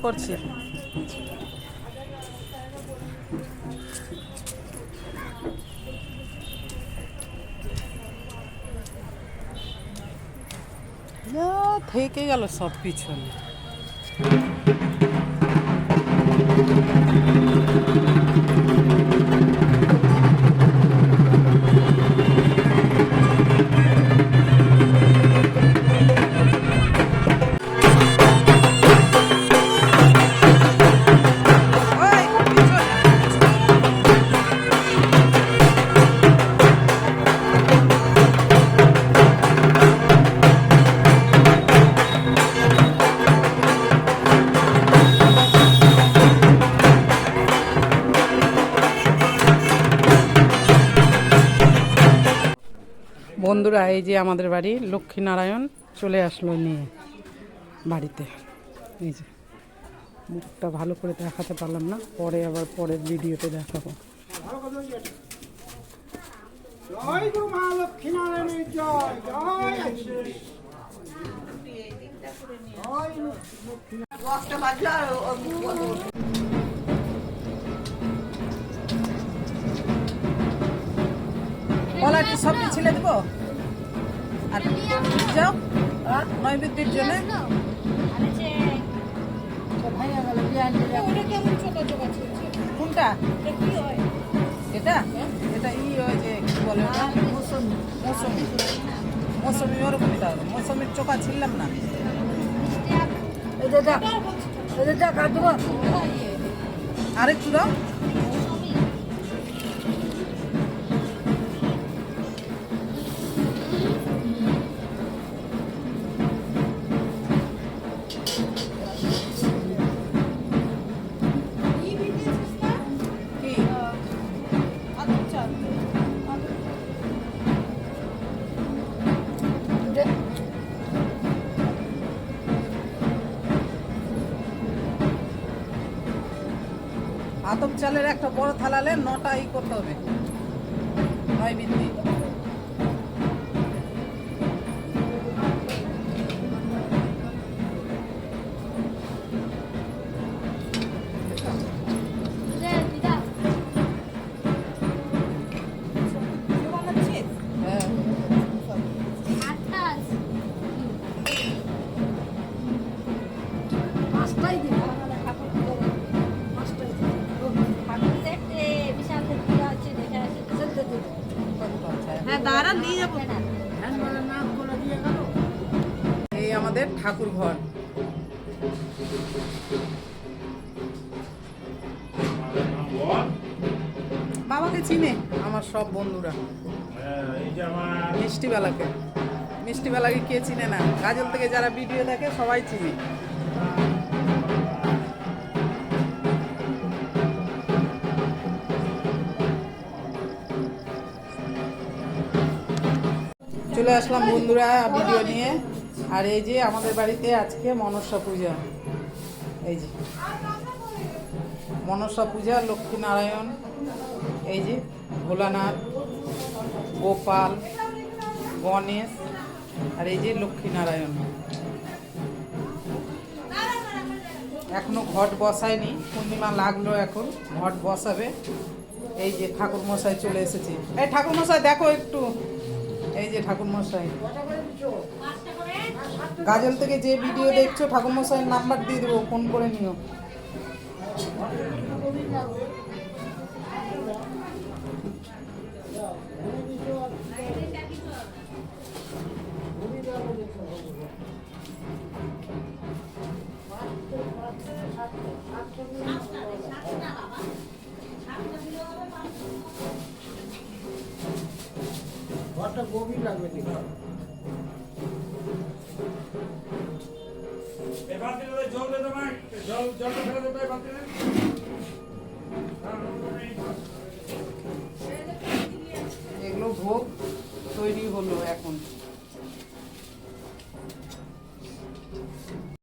করছি। থেকে গেল সব পিছনে। বন্ধুরা, এই যে আমাদের বাড়ি লক্ষ্মীনারায়ণ চলে আসলো নিয়ে বাড়িতে। এই যে মুখটা ভালো করে দেখাতে পারলাম না, পরে আবার পরের ভিডিওতে দেখাবো। কলা কি সবজি ছিলে দেবো আর যাও নৈবেদ্যের জন্য। কোনটা এটা? এটা ওই যে কি বলে মৌসুমি। মৌসুমি ওরকমই দাও। মৌসুমির চোখা ছিললাম না। আরেকটু দাও। আতপ চালের একটা বড় থালালে 9টা করতে হবে নৈবেদ্য। এই আমাদের ঠাকুর ঘর। বাবাকে চিনে আমার সব বন্ধুরা। মিষ্টিবেলাকে কে চিনে না? গাজল থেকে যারা ভিডিও দেখে সবাই চিনে। চলে আসলাম বন্ধুরা ভিডিও নিয়ে। আর এই যে আমাদের বাড়িতে আজকে মনসা পূজা। এই যে মনসা পূজা, লক্ষ্মীনারায়ণ, এই যে ভোলানাথ, গোপাল, গণেশ, আর এই যে লক্ষ্মীনারায়ণ। এখনো ঘট বসায়নি, পূর্ণিমা লাগলো, এখন ঘট বসাবে। এই যে ঠাকুর মশাই চলে এসেছে। এই ঠাকুর মশাই দেখো একটু। এই যে ঠাকুর মশাই। গাজল থেকে যে ভিডিও দেখছো ঠাকুর মশাইয়ের নাম্বার দিয়ে দেবো, ফোন করে নিও। গভীর লাগবে এগুলো ভোগ তৈরি হলো এখন।